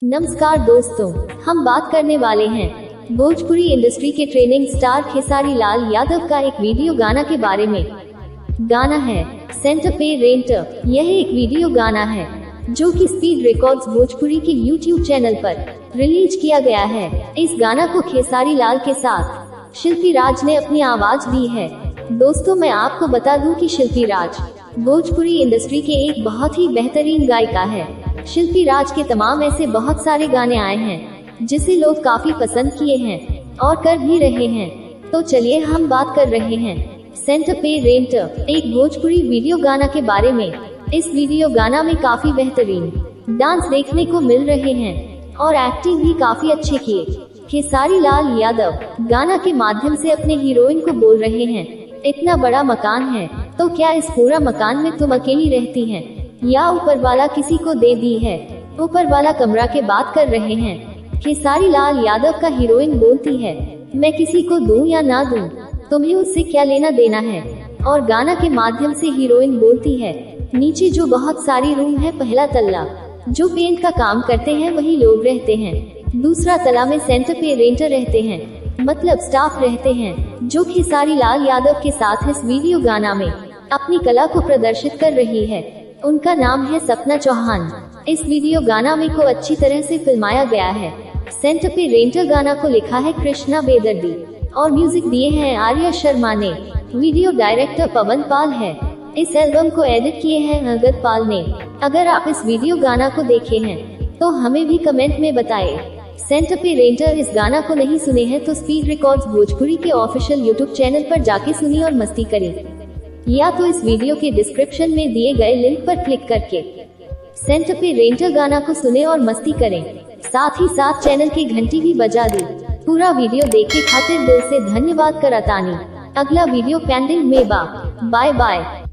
नमस्कार दोस्तों, हम बात करने वाले हैं भोजपुरी इंडस्ट्री के ट्रेनिंग स्टार खेसारी लाल यादव का एक वीडियो गाना के बारे में। गाना है सेंटर पे रेंटर। यह एक वीडियो गाना है जो कि स्पीड रिकॉर्ड्स भोजपुरी के YouTube चैनल पर रिलीज किया गया है। इस गाना को खेसारी लाल के साथ शिल्पी राज ने अपनी आवाज दी है। दोस्तों, मैं आपको बता दूं कि शिल्पी राज भोजपुरी इंडस्ट्री के एक बहुत ही बेहतरीन गायिका है। शिल्पी राज के तमाम ऐसे बहुत सारे गाने आए हैं जिसे लोग काफी पसंद किए हैं और कर भी रहे हैं। तो चलिए हम बात कर रहे हैं सेंटर पे रेंटर, एक भोजपुरी वीडियो गाना के बारे में। इस वीडियो गाना में काफी बेहतरीन डांस देखने को मिल रहे हैं और एक्टिंग भी काफी अच्छे किए खेसारी लाल यादव गाना के माध्यम से अपने हीरोइन को बोल रहे हैं, इतना बड़ा मकान है तो क्या इस पूरा मकान में तुम अकेली रहती हैं या ऊपर वाला किसी को दे दी है। ऊपर वाला कमरा के बात कर रहे हैं। खेसारी लाल यादव का हीरोइन बोलती है, मैं किसी को दूं या ना दूं, तुम्हें उससे क्या लेना देना है। और गाना के माध्यम से हीरोइन बोलती है, नीचे जो बहुत सारी रूम है, पहला तल्ला जो पेंट का काम करते हैं वही लोग रहते हैं, दूसरा तला में सेंटर पे रेंटर रहते हैं, मतलब स्टाफ रहते हैं, जो खेसारी लाल यादव के साथ इस वीडियो गाना में अपनी कला को प्रदर्शित कर रही है। उनका नाम है सपना चौहान। इस वीडियो गाना में को अच्छी तरह से फिल्माया गया है। सेंटर पे रेंटर गाना को लिखा है कृष्णा बेदर्दी और म्यूजिक दिए हैं आर्या शर्मा ने। वीडियो डायरेक्टर पवन पाल है। इस एल्बम को एडिट किए हैं अगत पाल ने। अगर आप इस वीडियो गाना को देखे हैं तो हमें भी कमेंट में बताएं। सेंटर पे रेंटर इस गाना को नहीं सुने हैं तो स्पीड रिकॉर्ड्स भोजपुरी के ऑफिशियल YouTube चैनल पर जाके सुनिए और मस्ती करें, या तो इस वीडियो के डिस्क्रिप्शन में दिए गए लिंक पर क्लिक करके सेंटर पे रेंटर गाना को सुने और मस्ती करें। साथ ही साथ चैनल की घंटी भी बजा दी। पूरा वीडियो देखे खातिर दिल से धन्यवाद करतानी। अगला वीडियो पेंडिंग में बा। Bye by.